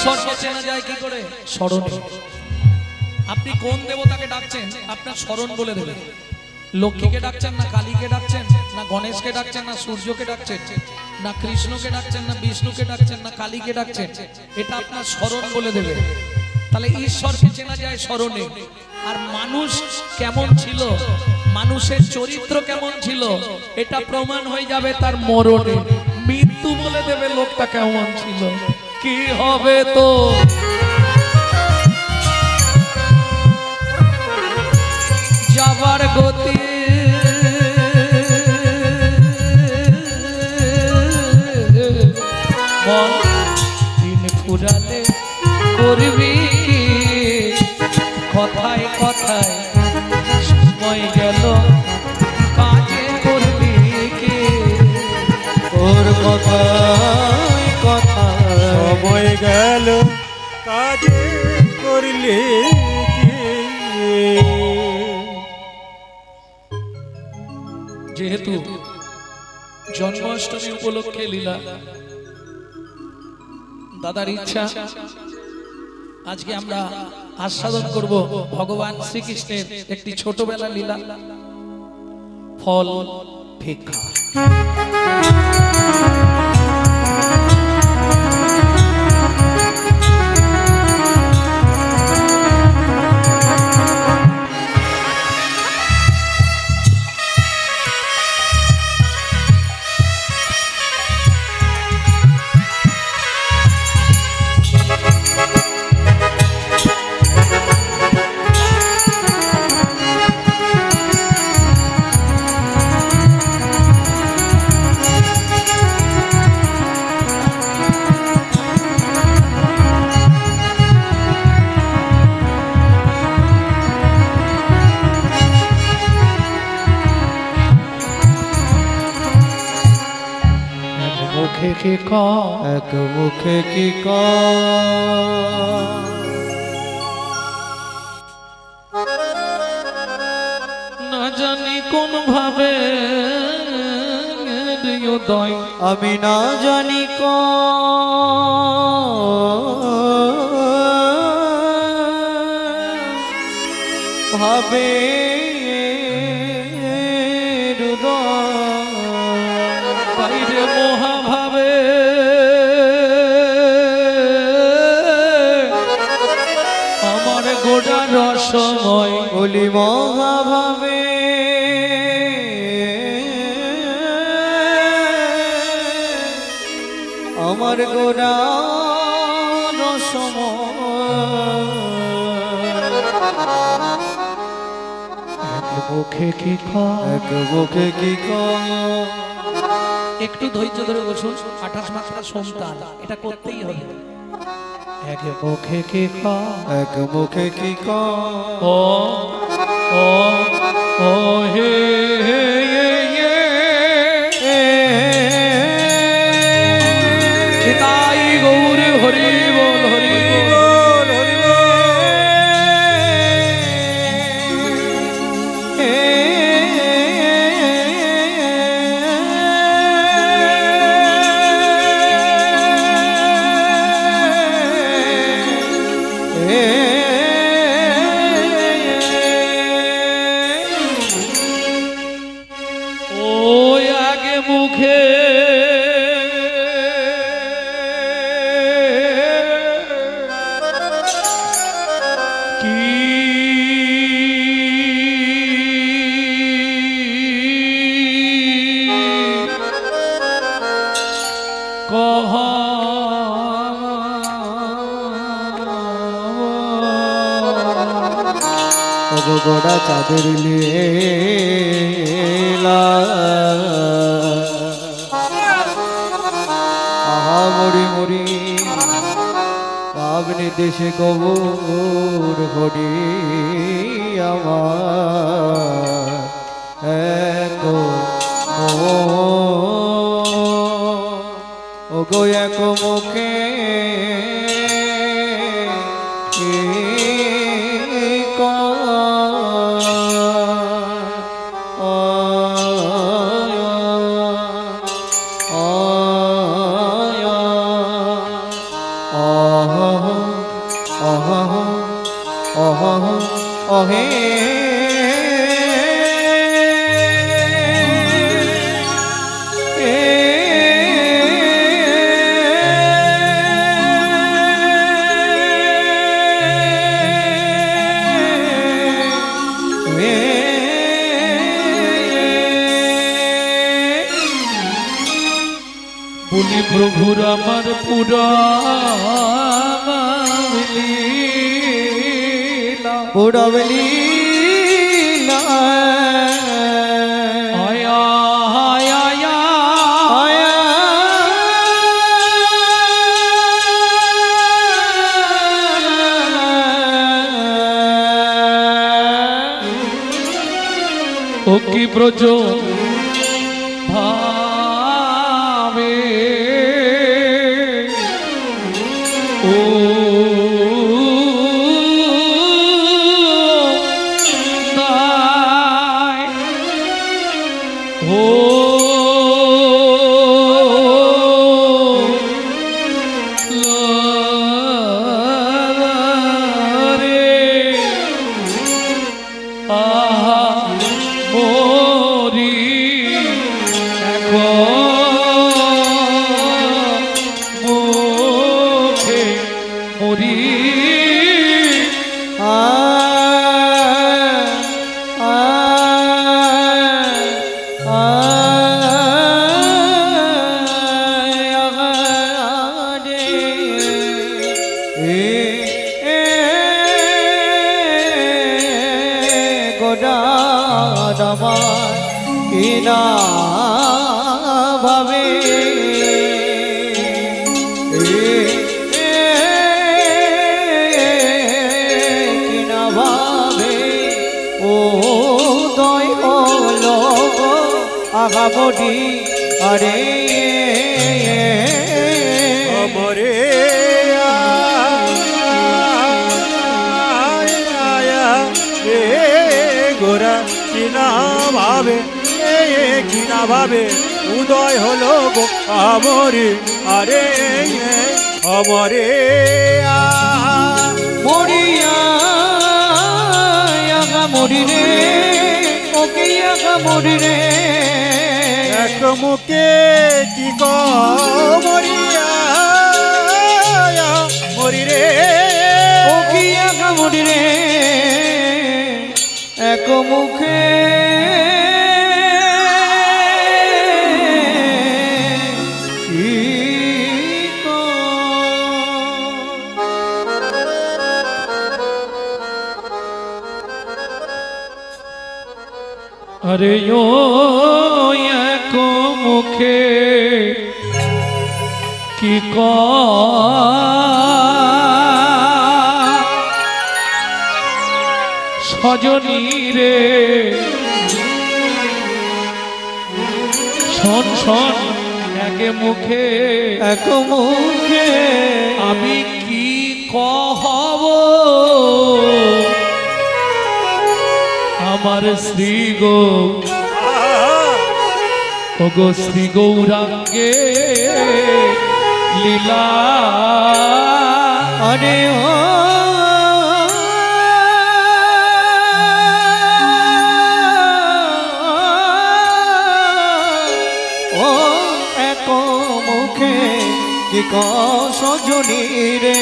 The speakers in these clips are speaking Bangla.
ঈশ্বরকে চেনা যায় কি করে? স্মরণে। আপনি কোন দেবতাকে ডাকছেন আপনার স্মরণ বলে দেবে। লক্ষ্মীকে ডাকছেন না কালীকে ডাকছেন না গণেশকে ডাকছেন না সূর্যকে ডাকছেন না কৃষ্ণকে ডাকছেন না বিষ্ণুকে ডাকছেন না কালীকে ডাকছেন, এটা আপনার স্মরণ বলে দেবে। তাহলে ঈশ্বরকে চেনা যায় স্মরণে। আর মানুষ কেমন ছিল, মানুষের চরিত্র কেমন ছিল, এটা প্রমাণ হয়ে যাবে তার মরণে। মৃত্যু বলে দেবে লোকটা কেমন ছিল। কি হবে তো যাবার গতি, দিন ফুরালে করবি কি, কথায় কথায় সময় গেল কাজে করবি কি, তোর কথায় কথা সময় গেল কাজে করলে কি। যেহেতু জন্মাষ্টমী উপলক্ষে লীলা, দাদার ইচ্ছা আজকে আমরা আস্বাদন করব ভগবান শ্রীকৃষ্ণের একটি ছোটবেলা লীলা, ফল ভিক্ষা। মুখে কি এক মুখে কি না জানি কোন ভাবে হৃদয়, আমি না জানি ভাবে বাইরে মহাভাবে আমার গোটা রসময়, বলি মহাভাবে আমার গোড়া মুখে কি এক মুখে কি একটু ধৈর্য ধরে বসুন। 28 মাত্রা সন্তান, এটা করতেই হবে। এক মুখে কি এক মুখে কি ও ও ও হে হে চিতাই গৌর হরি বল হরি বল হরি বল। মুখে কি কহ গোড়া চাঁদের লীলা আহা মরি মরি পাবনি দেশে কবর ঘড়ি আমার এক ও গো এক মুখে অহে বলি প্রভুর আমার পুরবলি আয়া আয়া আয়া ও কি ব্রজ ভাবে ও দায় ও রে আহা মরি মুখে মরি কিনা ভাবে কিনা ভাবে ও দয় হলো আগাবডি আরে অমরে রে গোরা কিনা ভাবে কিনা ভাবে উদয় হলো গো আমরে আরে অমরে মরিয়া আগা মরি রে ওকে আগা মরি রে এক মুখে কি মরিয়া মরি রে ওকে আগা মরি রে এক মুখে আরে ও এক মুখে কি সজনী রে শোন শোন এক মুখে এক মুখে আমি কি কহব আমার শ্রী গো ও গো শ্রী গৌরাঙ্গে লীলা আরে ও এক মুখে কি সজনী রে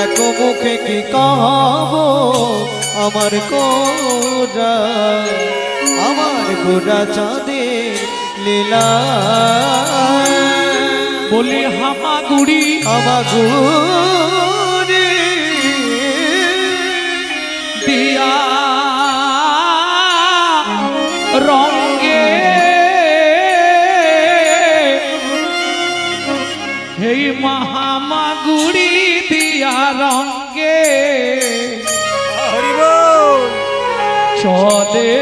এক মুখে কি কহব আমার গোরা চাঁদে লীলা বলি হামাগুড়ি আমাগুড়ি দিয়া রঙ্গে এই মহামাগুড়ি দিয়া রঙ্গে চলে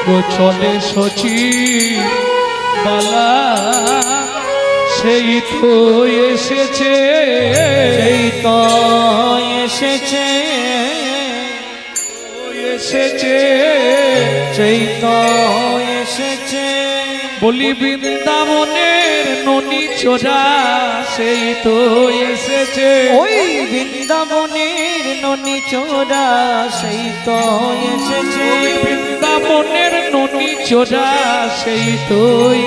গো চলে সচি বালা সেই তো এসেছে সেই তো এসেছে এসেছে সেই তো এসেছে বলি বৃন্দাবনের ননী চোরা সেই তো এসেছে ওই বৃন্দাবনের ননি চোরা সেই তো এসেছে বৃন্দাবনের ননি চোরা সেই তো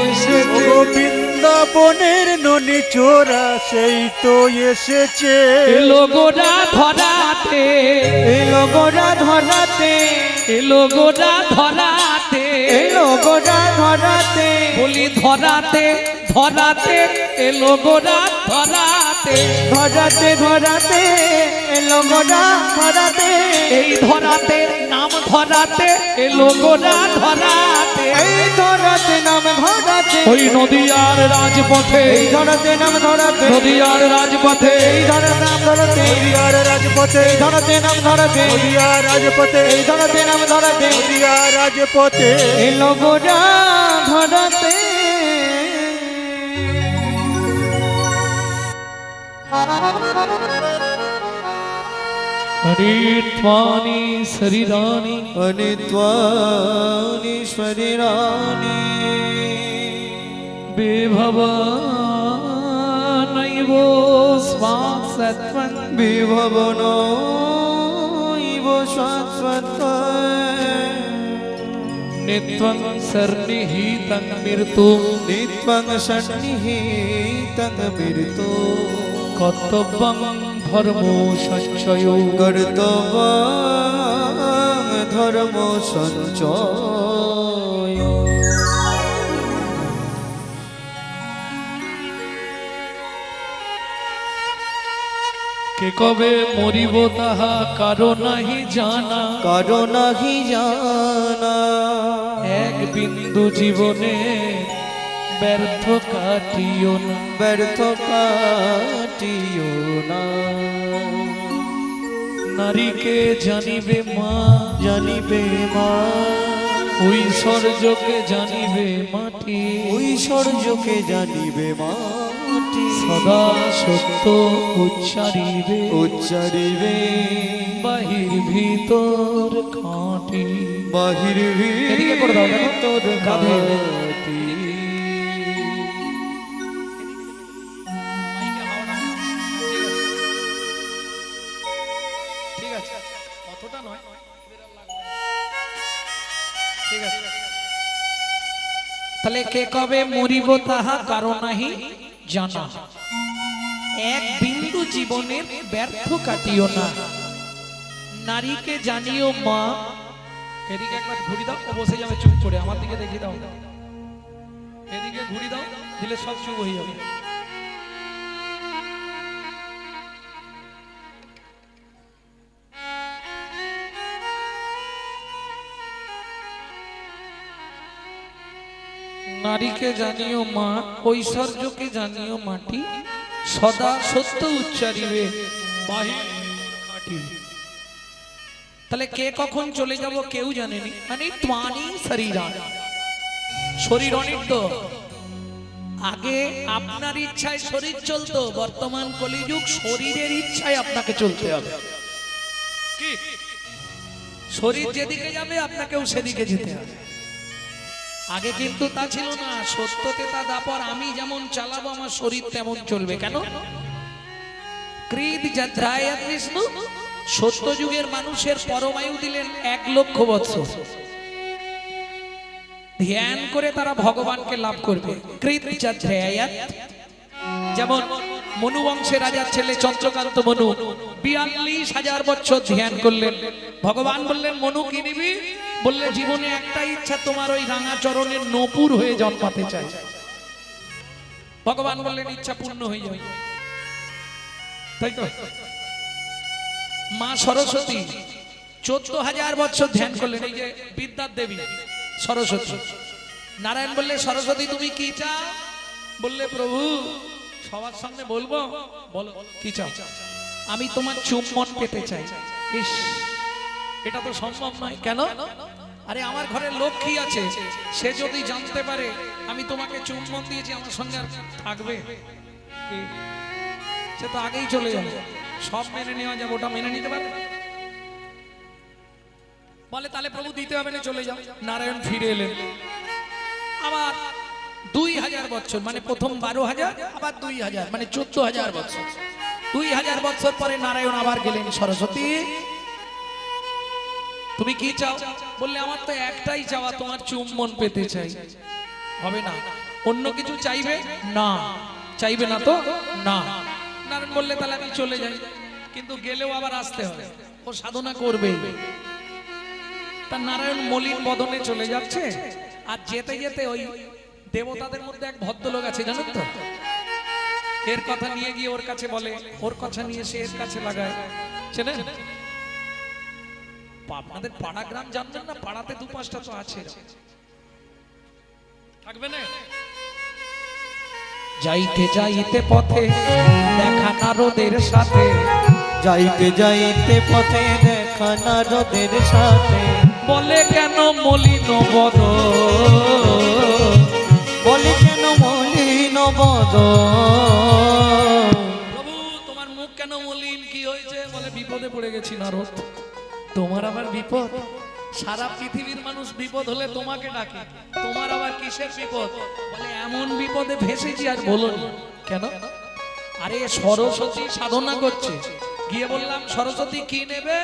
এসেছে ও বৃন্দাবনের ননি চোরা সেই তো এসেছে এলো গোরা ধরাতে এলো গোরা ধরাতে এলো গোরা ধরাতে এলো গোরা ধরাতে বলি ধরাতে ধরাতে এলো গোরা ধরাতে ধরাতে ধরাতে এলো গোরা ধরাতে এই ধরাতে নাম ধরাতে এলো গোরা ধরাতে এই ধরাতে নাম ধরাতে ওই নদীয়ার রাজপথে এই ধরাতে নাম ধরাতে নদীয়ার রাজপথে এই ধরাতে নাম ধরাতে নদিয়ার রাজপথে এই ধরাতে নাম ধরাতে নদিয়ার রাজপথে এই ধরাতে নাম ধরাতে নদিয়ার রাজপথে এলো গোরা ধরাতে হরিত্বানি শরীরানি অনিত্বানীশ্বরী রানী বিভবানৈব স্বাসত্বং বিভবন ইব শাশ্বত নিত্যং সন্নিহিতং মৃত্যুং নিত্যং সন্নিহিতং মৃত্যু কর্তব্যং ধর্ম সঞ্চয় কর্তব্যং ধর্ম সঞ্চয় কে কবে মরিব তাহা কারো নাহি জানা কারো নাহি জানা এক বিন্দু জীবনে ব্যর্থ কাটিও না ব্যর্থ কাটিও না নারীকে জানিবে মা জানিবে মা ঐশ্বর্যকে জানিবে মাটি ঐশ্বর্যকে জানিবে মাটি সদা সত্য উচ্চারিবে উচ্চারিবে বাহির ভিতর খাঁটি বাহির এদিকে করে দাও, দেখো। তোর কাঁধে। ঘাটি ঠিক আছে অতটা নয় ঠিক আছে তাহলে কে কবে মরিব তাহা কারো নাহি জানা এক বিন্দু জীবনের ব্যর্থ কাটিও না নারীকে জানিও মা এদিকে একবার ঘুরি দাও ও বসে যাবে চুপ করে আমার দিকে দেখি দাও এদিকে ঘুরি দাও দিলে সব চুপ হয়ে যাবে নারীকে জানিও মা ঐশ্বর্যকে জানিও মাটি সদা সত্য উচ্চারিবে বাহির কাটিবে। তাহলে কে কখন চলে যাব কেউ জানেনি মানে ত্বানি শরীরানি শরীর অনিত্য আগে আপনার ইচ্ছায় শরীর চলতো বর্তমান কলিযুগ শরীরের ইচ্ছায় আপনাকে চলতে হবে কি শরীর যেদিকে যাবে আপনাকেও সেদিকে যেতে হবে আগে কিন্তু তা ছিল না সত্যতে তা দাপর আমি যেমন চালাবো আমার শরীর তেমন চলবে কেন কৃত যদ্রায়াত বিষ্ণু সত্য যুগের মানুষের পরমায়ু দিলেন 1,00,000 বছর ধ্যান করে তারা ভগবানকে লাভ করবে কৃত যদ্রায়াত যেমন মনু বংশের রাজার ছেলে চন্দ্রকান্ত মনু 42,000 বছর ধ্যান করলেন ভগবান বললেন মনু কি নিবি বললে জীবনে একটা ইচ্ছা তোমার ওই রাঙা চরণের নপুর হয়ে জন্মাতে চাই ভগবান বললেন ইচ্ছা পূর্ণ হয়ে যাবে তাই তো মা সরস্বতী 14,000 বছর ধ্যান করলেন এই যে বিদ্যার দেবী সরস্বতী নারায়ণ বললে সরস্বতী তুমি কি চাও বললে প্রভু সবার সামনে বলবো বলো কি চাও আমি তোমার চুম্বন পেতে চাই ইস এটা তো সম্ভব নয় কেন আরে আমার ঘরে লক্ষ্মী আছে সে যদি জানতে পারে আমি তোমাকে চুম্বন দিয়েছি আমার সঙ্গে আর থাকবে সে তো আগেই চলে যাবে সব মেনে নেওয়া যাবে ওটা মেনে নিতে পারবে বলে তাহলে প্রভু দিতে হবে না চলে যাও নারায়ণ ফিরে এলেন আবার 2000 বছর, মানে প্রথম 12,000 আবার 2000, মানে 14,000 বছর। 2000 বছর পরে নারায়ণ আবার গেলেন, সরস্বতী তুমি কি চাও? বললে আমার তো একটাই চাওয়া, তোমার চুম্বন পেতে চাই। হবে না? অন্য কিছু চাইবে না? চাইবে না তো? না। নারায়ণ বললে তাহলে আমি চলে যাই, কিন্তু গেলেও আবার আসতে হবে, ও সাধনা করবে। তা নারায়ণ মলিন বদনে চলে যাচ্ছে, আর যেতে যেতে ওই দেবতাদের মধ্যে এক ভদ্রলোক আছে, জানেন তো? এর কথা নিয়ে গিয়ে ওর কাছে বলে, ওর কথা নিয়ে সে এর কাছে লাগায়। চেনেন? আপনাদের পাড়া গ্রাম জানবেন না? পাড়াতে 2-5টা তো আছে, থাকবে না? যাইতে যাইতে পথে দেখা নারদের সাথে, যাইতে যাইতে পথে দেখা নারদের সাথে, বলে কেন মলিন বদন, বলে কেন মলিন বদন। প্রভু তোমার মুখ কেন মলিন, কি হয়েছে? বলে বিপদে পড়ে গেছি নারদ। তোমার আবার বিপদ? সারা পৃথিবীর মানুষ বিপদ হলে তোমাকে ডাকে, তোমার আবার কিসের বিপদ? বলে এমন বিপদে ভেসেছি আর বলো না। কেন? আরে সরস্বতী সাধনা করছে, গিয়ে বললাম সরস্বতী কি নেবে?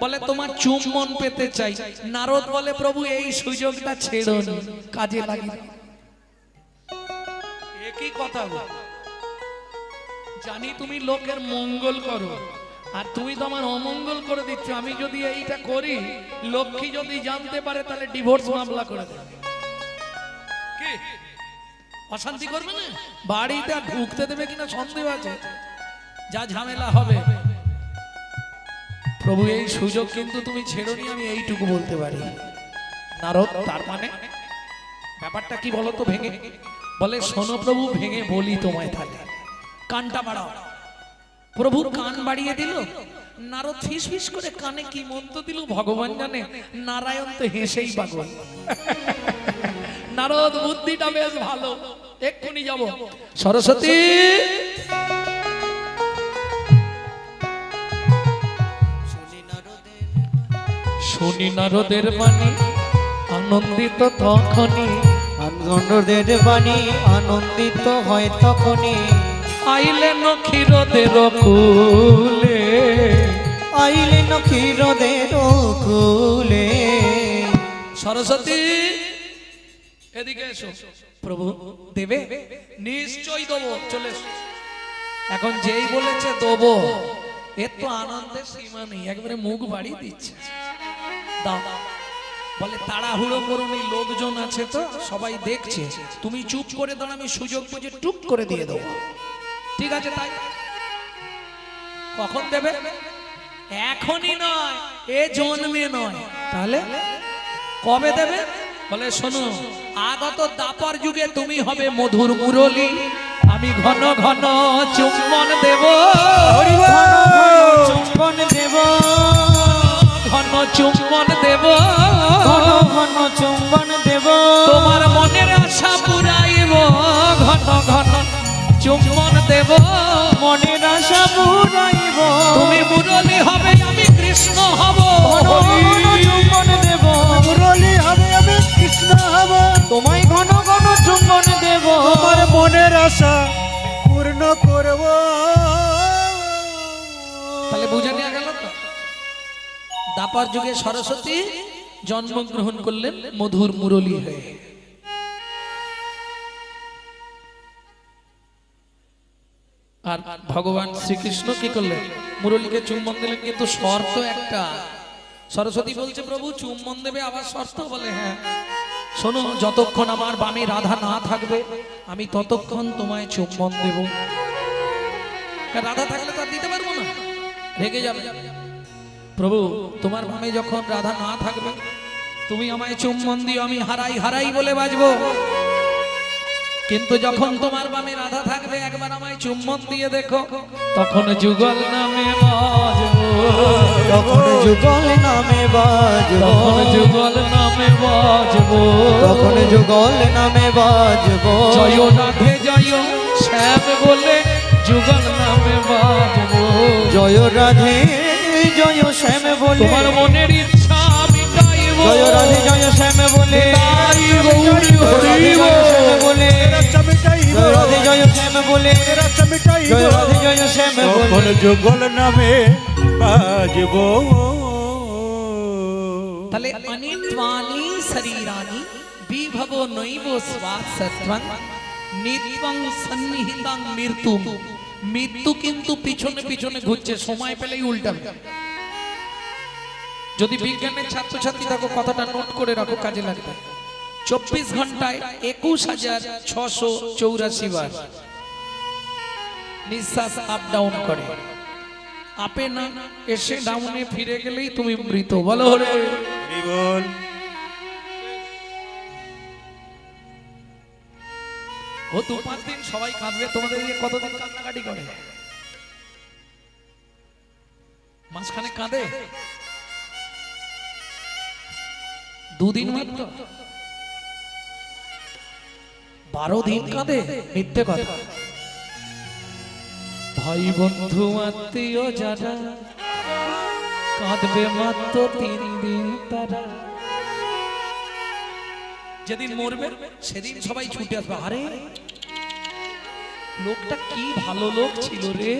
বলে তোমার চুম্বন পেতে চাই। নারদ বলে প্রভু এই সুযোগটা ছেড়ো না, কাজে লাগিয়ে। একই কথা গো, জানি তুমি লোকের মঙ্গল করো, আর তুমি তো আমার অমঙ্গল করে দিচ্ছ। আমি যদি এইটা করি, লক্ষ্মী যদি জানতে পারে তাহলে ডিভোর্স মামলা করে দেবে। কি অশান্তি করবে না? বাড়িতে আর ঢুকতে দেবে কিনা সন্দেহ আছে, যা ঝামেলা হবে। প্রভু এই সুযোগ কিন্তু তুমি ছেড়োনি, আমি এইটুকু বলতে পারি। নারদ তার মানে ব্যাপারটা কি বলো তো ভেঙে? বলে শোনো প্রভু, ভেঙে বলি তোমায়, তাহলে কানটা বাড়াও। প্রভু কান বাড়িয়ে দিল। নারদ ফিস ফিস করে কানে কি মন্ত্র দিল ভগবান জানে, নারায়ণ তো হেসেই পাগল। নারদ বুদ্ধিটা বেশ ভালো, এক্ষুনি যাব। সরস্বতী শুনি নারদের বাণী, আনন্দিত তখনই, নারদের বাণী আনন্দিত হয় তখনই, আইলেন ক্ষীরদের কুলে, আইলেন ক্ষীরদের কুলে। সরস্বতী এদিকে এসো। প্রভু দেবে? নিশ্চয়ই দেবো, চলে এসো। এখন যেই বলেছে দেবো, এর তো আনন্দের সীমা নেই, একবারে মুখ বাড়িয়ে দিচ্ছে। দাও। বলে তাড়াহুড়ো করুন, এই লোকজন আছে তো সবাই দেখছে, তুমি চুপ করে দাও, আমি সুযোগ বুঝে টুক করে দিয়ে দেবো। ঠিক আছে তাই। কখন দেবে? এখনই নয়, এ জন্মে নয়। তাহলে কবে দেবে? বলে শোনো, আগত দাপর যুগে তুমি হবে মধুর মুরলী, আমি ঘন ঘন চুম্বন দেব, চুম্বন দেব, ঘন চুম্বন দেব, ঘন ঘন চুম্বন দেব, তোমার মনের আশা পুরাইব, ঘন ঘন চুম্বন দেব, মনের আশা পুরাইব। তুমি মুরলী হবে, আমি কৃষ্ণ হব, চুম্বন দেব, মুরলী হবে, আমি কৃষ্ণ হব, তোমায় ঘন ঘন চুম্বন দেব, তোমার মনের আশা পূর্ণ করব। তাহলে বুঝে নেওয়া গেল তো, দাপর যুগে সরস্বতী জন্মগ্রহণ করলেন মধুর মুরলী হয়ে। আর ভগবান শ্রীকৃষ্ণ কি করলেন? মুরলীকে চুম্বন দিলেন, কিন্তু শর্ত একটা। সরস্বতী বলছে প্রভু চুম্বন দেবে, আবার শর্ত? বলে হ্যাঁ। শোনো, যতক্ষণ আমার বামে রাধা না থাকবে আমি ততক্ষণ তোমায় চুম্বন দেব। রাধা থাকলে তো আর দিতে পারবো না, রেগে যাবে। প্রভু তোমার বামে যখন রাধা না থাকবে তুমি আমায় চুম্বন দিও, আমি হারাই হারাই বলে বাজবো। কিন্তু যখন তোমার বামে রাধা থাকবে, একবার আমায় চুম্বন দিয়ে দেখো, তখন যুগল নামে বাজবো, তখন যুগল নামে বাজবো, তখন যুগল নামে বাজবো, তখন যুগল নামে বাজবো। জয় রাধে জয় শ্যাম বলে যুগল নামে বাজবো, জয় রাধে জয় শ্যাম বলে, তোমার মনের ইচ্ছা আমি গাইব, জয় রাধে জয় শ্যাম বলে, গাইব, জয় রাধে জয় শ্যাম বলে, বলে মনের আশা মিটাইব জয় রাধে জয় শ্যাম তখন বলে যুগল নামে বাজব তাহলে অনিত্বানি শরীরানি বিভবো নৈব স্বাসত্বং নিত্যং সন্নিহিতাং মৃত্যু। মৃত্যু কিন্তু পিছনে পিছনে ঘুরছে, সময় পেলেই উল্টাবে। যদি বিজ্ঞানের ছাত্রছাত্রী থাকো কথাটা নোট করে রাখো, কাজে লাগবে। 24 ঘন্টায় 21,684 বার নিঃশ্বাস আপ ডাউন করে। আপে না এসে ডাউনে ফিরে গেলেই তুমি মৃত। বলো হরে বল ও 2-5 দিন সবাই কাঁদবে, তোমাদের দিয়ে কতদিন কান্নাকাটি করে? মাঝখানে কাঁদে 2 দিন মাত্র, 12 দিন কাঁদে। মিথ্যে কথা। ভাই বন্ধু আত্মীয় যারা কাঁদবে মাত্র 3 দিন তারা। যেদিন মরবে সেদিন সবাই ছুটে আসবে, আরে লোকটা কি ভালো লোক ছিল রে,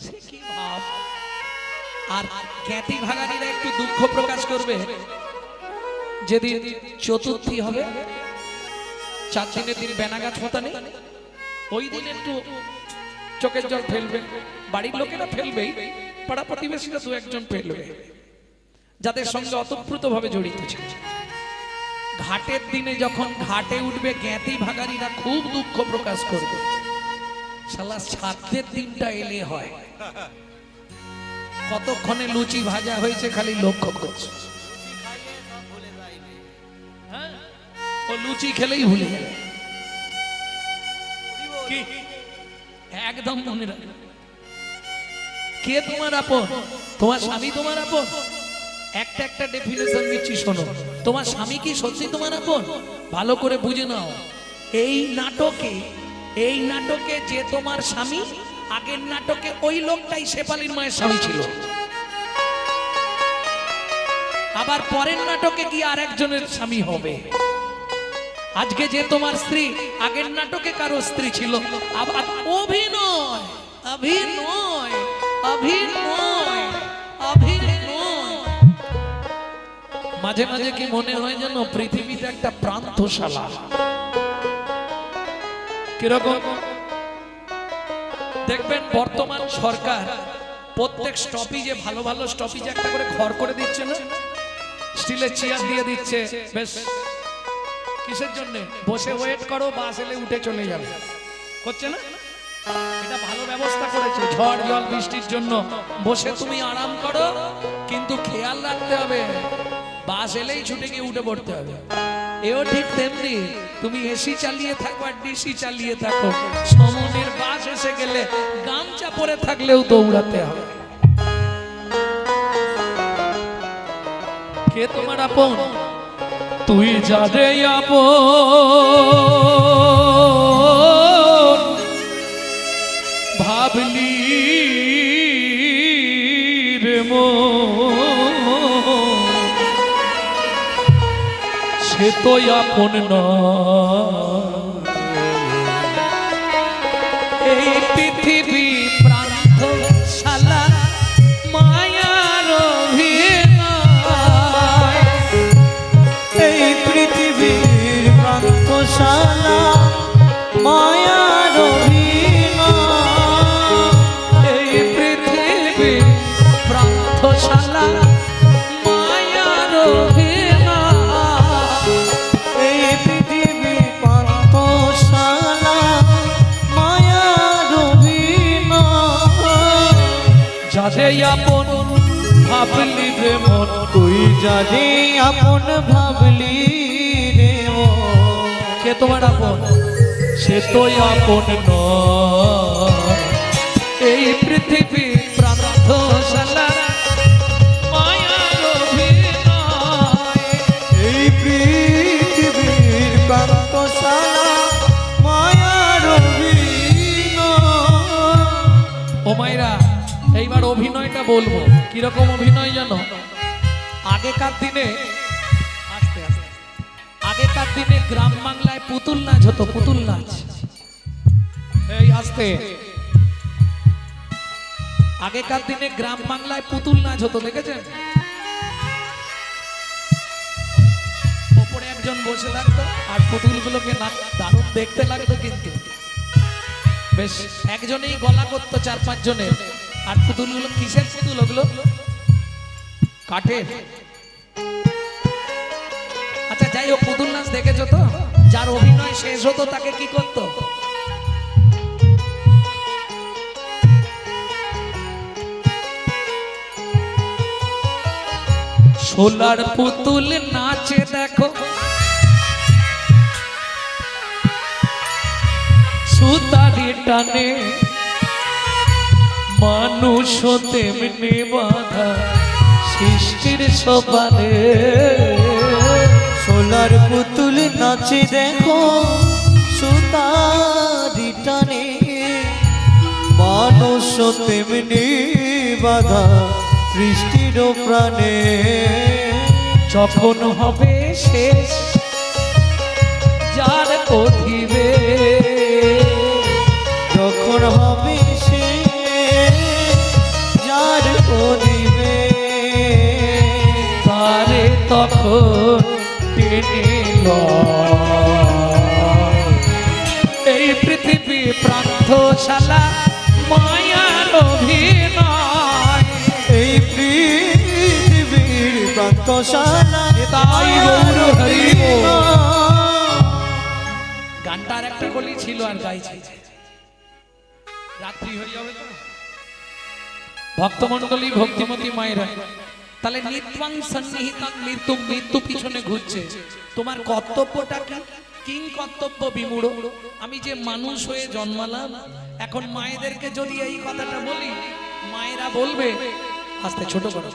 সে কি ভাব। আর খ্যাতি ভাগাড়িরা একটু দুঃখ প্রকাশ করবে যেদিন চতুর্থী হবে, 4 দিনের দিন বেনাগাছ পোতা নেই, ওই দিন একটু চোখের জল ফেলবে। বাড়ির লোকেরা ফেলবেই, পাড়া প্রতিবেশীরা 2-1 ফেলবে যাদের সঙ্গে অতপ্রুত ভাবে জড়িত ছিল। ঘাটের দিনে যখন ঘাটে উঠবে জ্ঞাতি ভাগাড়িরা খুব দুঃখ প্রকাশ করবে, শালা শ্রাদ্ধের দিনটা এলে হয়। কতক্ষণে লুচি ভাজা হয়েছে খালি লক্ষ্য করছে, হ্যাঁ? ও লুচি খেলেই ভুলে যাবে। কি একদম মনে রাখবে। কে তোমার আপন? তোমার স্বামী তোমার আপন? একটা একটা ডেফিনেশন দিচ্ছি শোনো। তোমার স্বামী কি সত্যি তোমার আপন? ভালো করে বুঝে নাও। এই নাটকে যে তোমার স্বামী, আগের নাটকে ওই লোকটাই শেফালির মায়ের স্বামী ছিল। আবার পরের নাটকে কি আরেকজনের স্বামী হবে। আজকে যে তোমার স্ত্রী, আগের নাটকে কারো স্ত্রী ছিল। আবার অভিনয় অভিনয় অভিনয় অভিনয়। মাঝে মাঝে কি মনে হয় যেন পৃথিবীতে একটা প্রান্তশালা। কিরকম দেখবেন বর্তমান সরকার প্রত্যেক স্টপেজে, ভালো ভালো স্টপেজে একটা করে ঘর করে দিচ্ছে না, স্টিলের চেয়ার দিয়ে দিচ্ছে। বেশ, কিসের জন্য? বসে ওয়েট করো, বাস এলে উঠে চলে যাবে, করছে না? এটা ভালো ব্যবস্থা করেছে। ঝড় জল বৃষ্টির জন্য বসে তুমি আরাম করো, কিন্তু খেয়াল রাখতে হবে বাস এলেই ছুটে গিয়ে উঠে পড়তে হবে। এও ঠিক তেমনি, তুমি এসি চালিয়ে থাকো আর ডিসি চালিয়ে থাকো, সমনের বাস এসে গেলে গামছা পরে থাকলেও দৌড়াতে হবে। কে তোমার আপন? তুই যারে আপন ভাবলি রে মন, সে তো আপন নয়। এই পৃথিবী প্রান্তশালা মায়ার অভিনয়। এই পৃথিবীর প্রান্তশালা মায়ার অভিনয়। এই পৃথিবী প্রান্তশালা মায়ার অভিনয়। এই পৃথিবীর প্রান্তশালা মায়ার অভিনয়। যারে আপন ভাবলি রে মন, তুই যারে আপন ভাবলি রে মন। কে তোমার আপন? সে তো আপন নয়। এই পৃথিবী প্রান্তশালা মায়ার অভিনয়। এই পৃথিবীর প্রান্তশালা মায়ার অভিনয়। ও মাইরা, এইবার অভিনয়টা বলবো। কিরকম অভিনয় জানো? আগেকার দিনে আগেকার দিনে গ্রাম বাংলায় পুতুল নাচ হতো, পুতুল নাচ। এই আসতে আগেকার দিনে গ্রাম বাংলায় পুতুল নাচ হতো দেখেছেন? ওপরে একজন বসে থাকতো আর পুতুলগুলোকে নাচ দারুণ দেখতে লাগতো, কিন্তু বেশ একজনেই গলা করতো 4-5 জনের। আর পুতুলগুলো কিসের পুতুল? ওগুলো কাঠের। আচ্ছা যাই হোক, পুতুল নাচ দেখেছো তো? যার অভিনয় শেষ হতো তাকে কি করতো? সোলার পুতুল নাচে দেখো, সুতারি টানে, মানুষ তেমনি বাধা সৃষ্টির সবারে। সোলার পুতুল নাচে দেখো, সুতারি টানে, মানুষ তেমনি বাধা সৃষ্টির প্রাণে। যখন হবে শেষ যার অধিবে, যখন হবে সে যার অধিবে, তারে তখন টেনে লয়। এই পৃথিবী প্রান্তশালা মায়ার অভিনয়, এই পৃথিবীর প্রান্তশালা তাই গৌর হরি বল। গানটার একটা কলি ছিল আর গাইছে। রাত্রি হয়ে যাবে তো, ভক্তমণ্ডলী ভক্তিমতী মায়েরা, তাহলে নিত্যাং সন্নিহিতাং মৃত্যু, মৃত্যু পিছনে ঘুরছে। তোমার কর্তব্যটা কি? কিং কর্তব্য বিমূঢ়। আমি যে মানুষ হয়ে জন্মালাম, এখন মায়েদেরকে যদি এই কথাটা বলি, মায়েরা বলবে, আস্তে ছোট করো,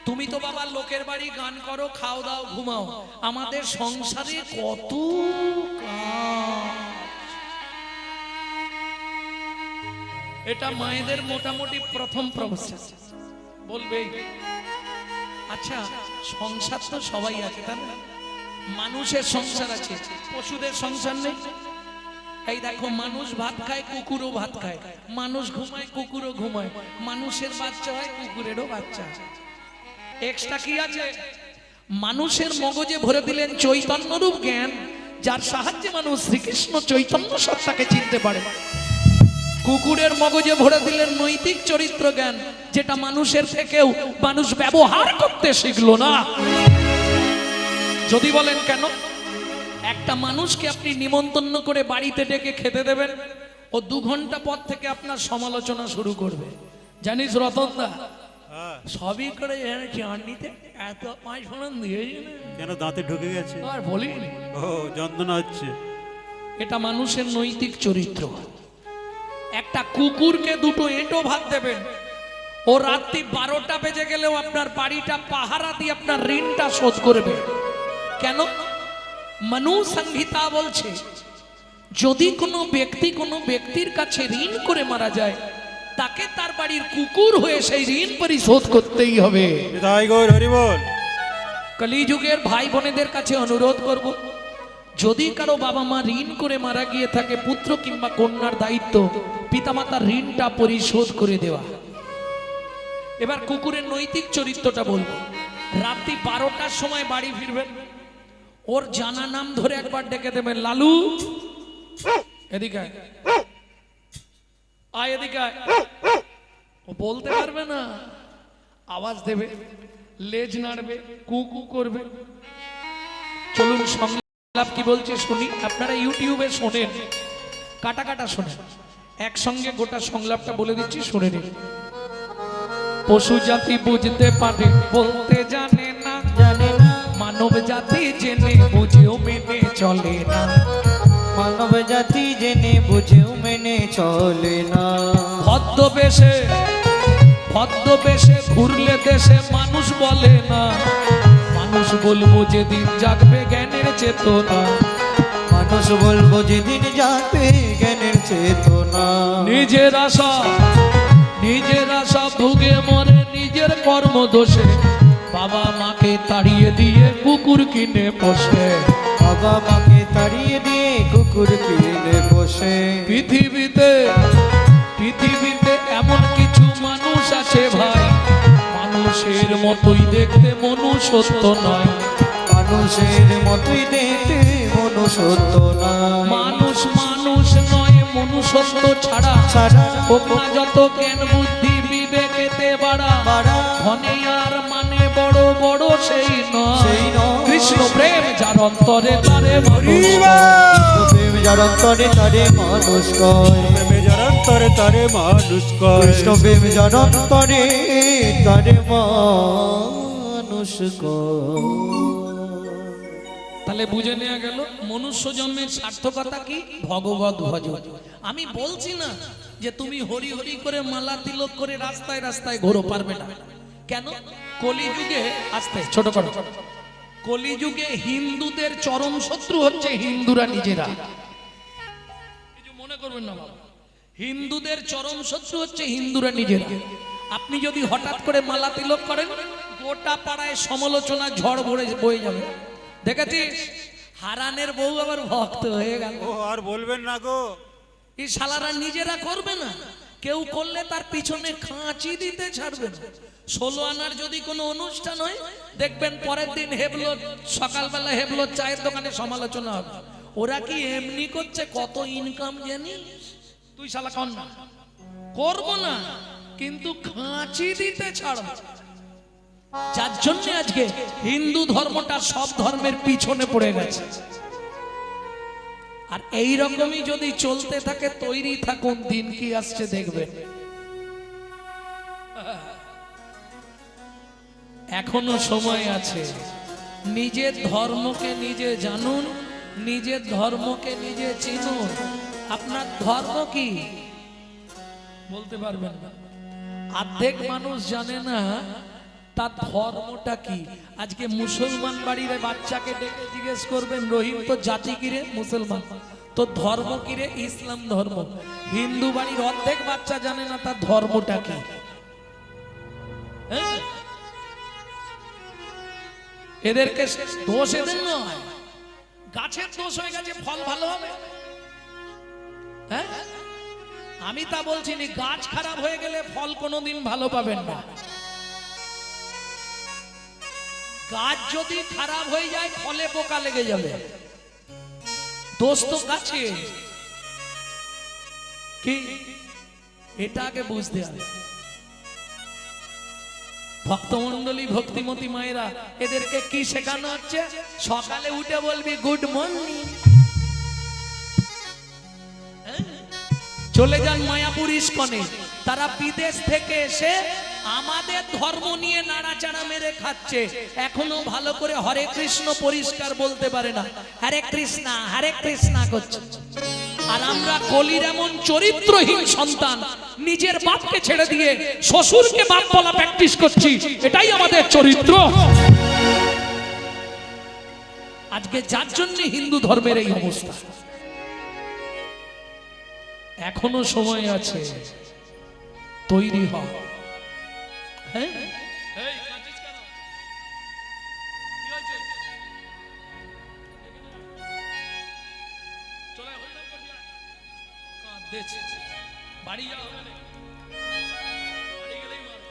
তুমি তো বাবা লোকের বাড়ি গান করো, খাও দাও ঘুমাও, আমাদের সংসারে কত কাজ। এটা মায়েদের মোটামুটি প্রথম প্রশ্ন বলবে। আচ্ছা সংসার তো সবাই আছে, তাই না? মানুষের সংসার আছে, পশুদের সংসার নেই। এই দেখো, মানুষ ভাত খায়, কুকুরও ভাত খায়, মানুষ ঘুমায়, কুকুরও ঘুমায়, মানুষের বাচ্চা হয়, কুকুরেরও বাচ্চা। এক্সট্রা কি আছে? মানুষের মগজে ভরে দিলেন চৈতন্যরূপ জ্ঞান, যার সাহায্যে মানুষ শ্রীকৃষ্ণ চৈতন্য সত্তাকে চিনতে পারে। কুকুরের মগজে ভরে দিলেন নৈতিক চরিত্র জ্ঞান, যেটা মানুষের থেকেও মানুষ ব্যবহার করতে শিখলো না। যদি বলেন কেন? একটা মানুষকে আপনি নিমন্ত্রণ করে বাড়িতে ডেকে খেতে দেবেন, ও 2 ঘন্টা পর থেকে আপনার সমালোচনা শুরু করবে। জানিস রতনদা, সবই করে চাটনিতে এত 5 ফোড়ন দিয়েছি না, কেন দাঁতে ঢুকে গেছে? আর বলিনি। ও যন্ত্রণা হচ্ছে। এটা মানুষের নৈতিক চরিত্র। একটা কুকুরকে 2টো এঁটো ভাত দেবেন, ও রাত্রি 12টা বেজে গেলেও আপনার বাড়িটা পাহারা দিয়ে আপনার ঋণটা শোধ করবে। কেন? মনু সংহিতা বলছে, যদি কোনো ব্যক্তি কোনো ব্যক্তির কাছে ঋণ করে মারা যায়, তাকে তার বাড়ির কুকুর হয়ে সেই ঋণ পরিশোধ করতেই হবে। তাই গৌর হরি বল। কলিযুগের ভাই বোনেদের কাছে অনুরোধ করব, যদি কারো বাবা মা ঋণ করে মারা গিয়ে থাকে, পুত্র কিংবা কন্যার দায়িত্ব পিতামাতার ঋণটা পরিশোধ করে দেওয়া। এবার কুকুরের নৈতিক চরিত্রটা বলবো। রাত্রি 12টার সময় বাড়ি ফিরবেন, ওর জানা নাম ধরে একবার ডেকে দেবেন, লালু এদিকে আয়, আয় এদিকে আয়। ও বলতে পারবে না, আওয়াজ দেবে, লেজ নাড়বে, কুকু করবে। চলুন সংলাপ কি বলছে শুনি। আপনারা ইউটিউবে শোনেন, কাটা কাটা শোনেন, একসঙ্গে গোটা সংলাপটা বলে দিচ্ছি, শুনে নিন। পশু জাতি বুঝতে পারে, বলতে জানে না, জানে না, মানব জাতি জেনে বুঝেও মেনে চলে না, মানব জাতি জেনে বুঝেও মেনে চলে না। ছদ্মবেশে ঘুরলে দেশে মানুষ বলে না, মানুষ বলবো যেদিন জাগবে জ্ঞানের চেতনা, মানুষ বলবো যেদিন যাবে জ্ঞানের চেতনা। নিজের আশা ভুগে মরে নিজের কর্ম দোষে, বাবা মাকে তাড়িয়ে দিয়ে কুকুর কিনে পোষে, বাবা মাকে তাড়িয়ে দিয়ে পুকুর কিনে বসে। পৃথিবীতে পৃথিবীতে এমন কিছু মানুষ আছে ভাই, মানুষের মতোই দেখতে মনুষ্যত্ব নয়। মানুষের মতোই দেখতে মনুষ্যত্ব নয়। মানুষ মানুষ নয়, মনুষ্যত্ব ছাড়া ছাড়া হোক না যত জ্ঞান বুদ্ধি বিবেকেতে বাড়া, বাড়া ধনে আর মানে বড় বড় সেই নয়। সেই নয়। কৃষ্ণ প্রেম যার অন্তরে তারে মানুষ প্রেম যার অন্তরে তারে মানুষ কয়। প্রেমে যার অন্তরে তারে মানুষ কয়। কৃষ্ণ প্রেম যার অন্তরে তারে মানুষ কয়। তাহলে বুঝে নেওয়া গেল মনুষ্য জন্মের সার্থকতা কি, ভগবত ভজন। আমি বলছি না যে তুমি হরি হরি করে মালা তিলক করে রাস্তায় রাস্তায় ঘোরো, পারবে না। কেন? কলিযুগে আসতে ছোট করো, কলিযুগে হিন্দুদের চরম শত্রু হচ্ছে হিন্দুরা নিজেরা। কিছু মনে করবেন না বাবা, হিন্দুদের চরম শত্রু হচ্ছে হিন্দুরা নিজেরা। আপনি যদি হঠাৎ করে মালা তিলক করেন, গোটা পাড়ায় সমালোচনা ঝড় বয়ে যাবে। দেখেছিস হারানের বউ আবার ভক্ত হয়ে গেল। ও আর বলবেন না গো। এই শালারা নিজেরা করবে না, কেউ করলে তার পিছনে খাঁচি দিতে ছাড়বে না। 16 আনার যদি কোনো অনুষ্ঠান হয়, দেখবেন পরের দিন হেবলো, সকালবেলা হেবলো চায়ের দোকানে সমালোচনা হবে। ওরা কি এমনি করছে, কত ইনকাম জানিস তুই? শালা কর না, করবো না, কিন্তু খাঁচি দিতে ছাড়বে। যার জন্য আজকে হিন্দু ধর্মটা সব ধর্মের পিছনে পড়ে গেছে। আর এই রকমই যদি চলতে থাকে, তৈরি থাকুন, দিন কি আসছে দেখবেন। এখনো সময় আছে, নিজের ধর্মকে নিজে জানুন, নিজের ধর্মকে নিজে চিনুন। আপনার ধর্ম কি বলতে পারবেন না। অর্ধেক মানুষ জানে না তার ধর্মটা কি। আজকে মুসলমান বাড়ির বাচ্চাকে ডেকে জিজ্ঞেস করবেন, রহিম তো জাতি কিরে? মুসলমান। তো ধর্ম কিরে? ইসলাম ধর্ম। হিন্দু বাড়ির অর্ধেক বাচ্চা জানে না তার ধর্মটা কি। হ্যাঁ? এদেরকে দোষ এদের নয়, গাছের দোষ হয়ে গেছে, ফল ভালো হবে। হ্যাঁ, আমি তা বলছি না, গাছ খারাপ হয়ে গেলে ফল কোনোদিন ভালো পাবেন না। গাছ যদি খারাপ হয়ে যায়, ফলে পোকা লেগে যাবে। দোষ তো গাছে কি, এটা আগে বুঝতে হবে। ভক্তমন্ডলী, ভক্তিমতী মায়েরা, এদেরকে কি শেখানো হচ্ছে? সকালে উঠে বলবি গুড মর্নিং। চলে যান মায়াপুর ইস্কনে, তারা বিদেশ থেকে এসে আমাদের ধর্ম নিয়ে নাড়াচাড়া মেরে খাচ্ছে। এখনো ভালো করে হরে কৃষ্ণ পরিষ্কার বলতে পারে না, হরে কৃষ্ণা করছে। আর আমরা কলির এমন চরিত্রহীন সন্তান, নিজের বাপকে ছেড়ে দিয়ে শ্বশুরকে বাপ বলা প্র্যাকটিস করছি। এটাই আমাদের চরিত্র। আজকে যার জন্য হিন্দু ধর্মের এই অবস্থা। এখনো সময় আছে, তৈরি হ। হ্যাঁ, বাড়ি যাওয়া হবে না, বাড়ি গেলেই মারো।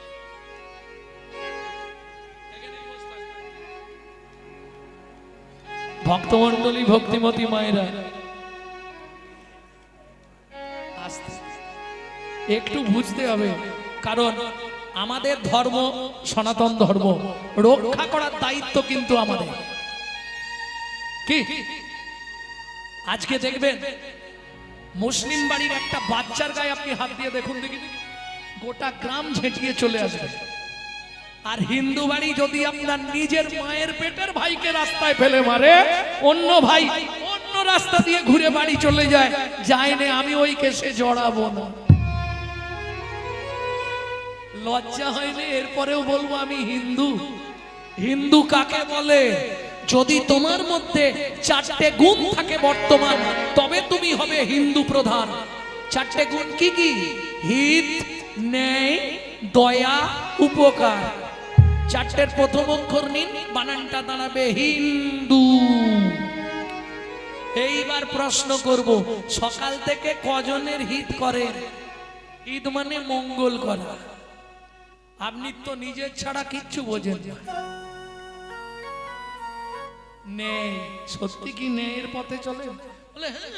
ভক্তমন্ডলী, ভক্তিমতী মায়েরা, একটু বুঝতে হবে। কারণ আমাদের ধর্ম সনাতন ধর্ম, রক্ষা করার দায়িত্ব কিন্তু আমাদের। কি আজকে দেখবেন মুসলিম বাড়ির একটা বাচ্চার গায়ে আপনি হাত দিয়ে দেখুন দেখি, গোটা গ্রাম ঝেঁটিয়ে চলে আসবে। আর হিন্দু বাড়ি যদি আপনার নিজের মায়ের পেটের ভাইকে রাস্তায় ফেলে মারে, অন্য ভাই অন্য রাস্তা দিয়ে ঘুরে বাড়ি চলে যায়, যায়নি আমি ওই কেসে জড়াবো না। লজ্জা হয়নি? এরপরেও বলবো আমি হিন্দু। হিন্দু কাকে বলে? যদি তোমার মধ্যে 4টে গুণ থাকে বর্তমান, তবে তুমি হবে হিন্দু প্রধান। 4টে গুণ কি কি? হিত, ন্যায়, দয়া, উপকার। 4টের প্রথম অক্ষর নিন, বানানটা দাঁড়াবে হিন্দু। এইবার প্রশ্ন করব, সকাল থেকে কজনের হিত করেন? ঈদ মানে মঙ্গল করা। আপনি তো নিজের ছাড়া কিচ্ছু বোঝেন না। নেই, সত্যি কি নেই এর পথে চলে? বলে হ্যাঁ,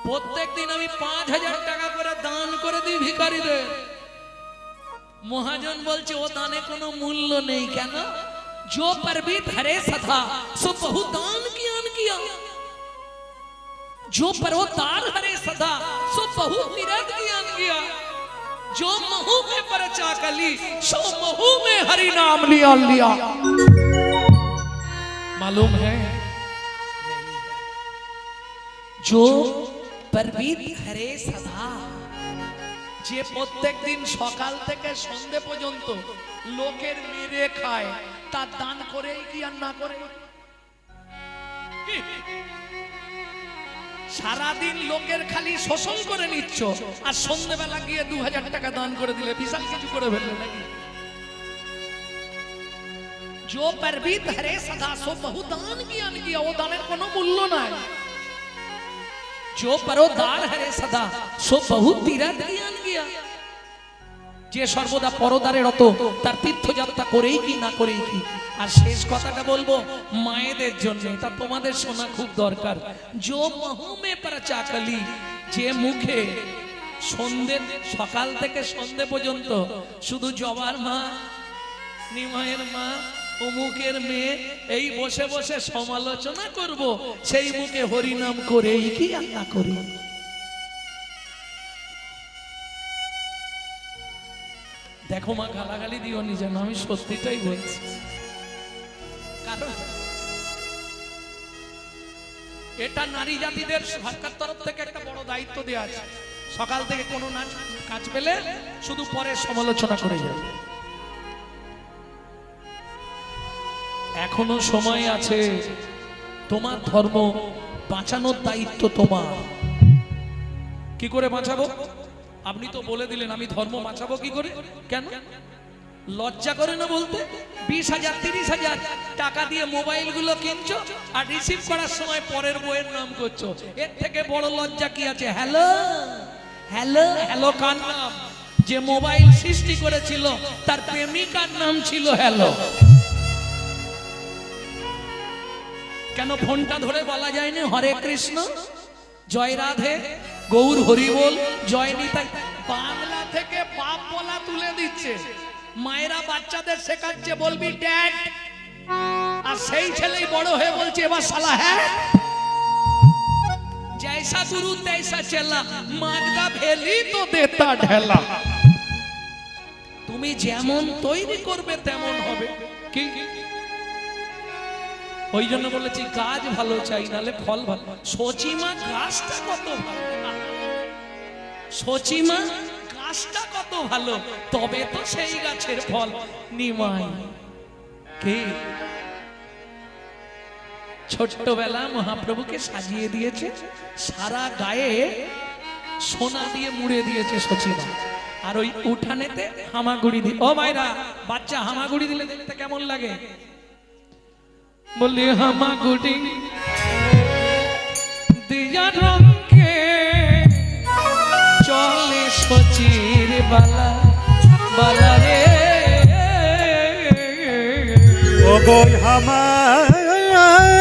প্রত্যেক দিন আমি 5,000 টাকা করে দান করে দিই ভিখারিদের। মহাজন বলছে ও দানে কোনো মূল্য নেই। কেন? जो पर भी धरे सथा सो बहु दान किया, जो परोतार हरे सदा सो बहु तीरथ किया, जो महू में परचा कली सो महू में हरि नाम लिया। मालूम है? जो परवीत हरे सदा, যে প্রত্যেক দিন সকাল থেকে সন্ধ্যে পর্যন্ত লোকের মেরে খায়, তার দান করেই কি আর না করে? সারাদিন লোকের খালি শোষণ করে নিচ্ছ, আর সন্ধ্যেবেলা গিয়ে 2,000 টাকা দান করে দিলে বিশাল কিছু করে ফেললে নাকি? जो परवीत हरे सदा सो बहु दान किया, ও দানের কোনো মূল্য নাই। जो परोदार हरे सदा सो बहु तीरथ किया, যে সর্বদা পরদারে রত তার তীর্থযাত্রা করেই কি না করেই কি। আর শেষ কথাটা বলবো মায়েদের জন্য, এটা তোমাদের শোনা খুব দরকার। जो महू में परचा कली, যে মুখে সন্ধ্যে সকাল থেকে সন্ধ্যে পর্যন্ত শুধু জবার মা, নিমায়ের মা, অমুকের মেয়ে এই বসে বসে সমালোচনা করব, সেই মুখে হরিনাম করেই কি আর না করি। দেখো মা, গালাগালি দিও নি যেন, আমি সত্যিটাই বলছি। কারণ এটা নারী জাতিদের সরকার তরফ থেকে একটা বড় দায়িত্ব দেওয়া আছে। সকাল থেকে কোনো নাচ কাজ পেলে শুধু পরে সমালোচনা করে যাবে। এখনো সময় আছে, তোমার ধর্ম বাঁচানোর দায়িত্ব তোমার। কি করে বাঁচাবো? আপনি তো বলে দিলেন, আমি ধর্ম বাঁচাবো কি করে? কেন লজ্জা করে না বলতে? 20,000 30,000 টাকা দিয়ে মোবাইল গুলো কিনছো, আর রিসিভ করার সময় পরের বইয়ের নাম করছো। এর থেকে বড় লজ্জা কি আছে? হ্যালো হ্যালো হ্যালো কার নাম? যে মোবাইল সৃষ্টি করেছিল তার প্রেমিকার নাম ছিল হ্যালো। কেন ফোনটা ধরে বলা যায়নি হরে কৃষ্ণ, জয় রাধে, গৌর হরি বল, জয় নিতাই? বাংলা থেকে বাপ বলা তুলে দিচ্ছে। মায়েরা বাচ্চাদের শেখাচ্ছে বলবি ড্যাড, আর সেই ছেলেই বড় হয়ে বলছে এবার শালা হ্যাঁ। जैसा गुरु तैसा चला, मांगता भेली तो देता ढेला। তুমি যেমন তৈরি করবে তেমন হবে। কি ওই জন্য বলেছি গাছ ভালো চাই, নালে ফল ভালো। সচিমা গাছটা কত ভালো, সচিমা গাছটা কত ভালো, তবে তো সেই গাছের ফল। নিমাই কে ছোট্টবেলা মহাপ্রভুকে সাজিয়ে দিয়েছে, সারা গায়ে সোনা দিয়ে মুড়ে দিয়েছে সচিমা, আর ওই উঠানেতে হামাগুড়ি দিয়ে। ও মাইরা, বাচ্চা হামাগুড়ি দিলে দেখতে কেমন লাগে? বলি হামাগুড়ি দিয়া রঙকে চলে সচির বালা বালা রে। ও গই হামাগুড়ি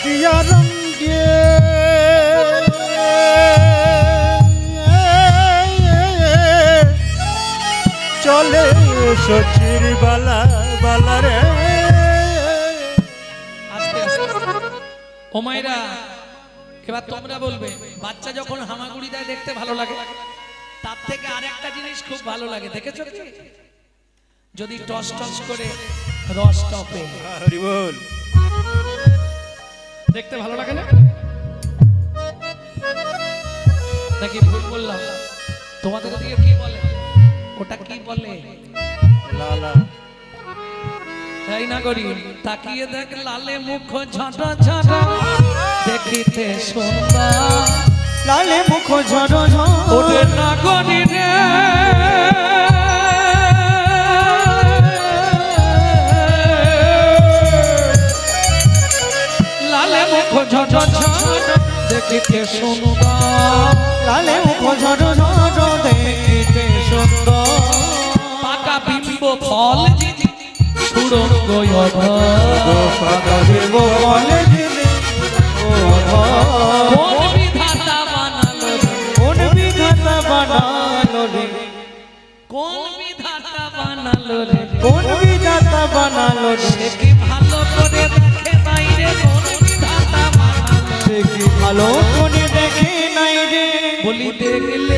দিয়া রঙ্গে চলে সচির বালা বালা রে। আস্তে আস্তে ও মাইরা, এবার তোমরা বলবে বাচ্চা যখন হামাগুড়ি দেয় দেখতে ভালো লাগে, তার থেকে আরেকটা জিনিস খুব ভালো লাগে, দেখেছো কি? যদি টস টস করে রস টপে, হরি বল, দেখতে ভালো লাগে না? নাকি ভুল বললাম? তোমাদের দিকে কি বলে? ওটা কি বলে? লালা তাই না করি? তাকিয়ে দেখ লালে মুখ ঝাঁটা ঝাঁটা, দেখিতে সুন্দর লালে মুখ ঝড় ঝড় ওরে না করি রে। দেখিতে সুন্দর, লালে মুখ ঝড় ঝড় দেখিতে সুন্দর, পাকা বিম্ব ফল যিনি সুরঙ্গ দেব বলে দিলে কোন বিধাতা বানালো রে, কোন বিধাতা বানালো রে, কোন বিধাতা বানালো রে, কোন বিধাতা বানালো রে, সে কি ভালো করে দেখে বাইরে কোন বিধাতা বানালো, সে কি ভালো করে দেখে নাই রে, বলি দেখলে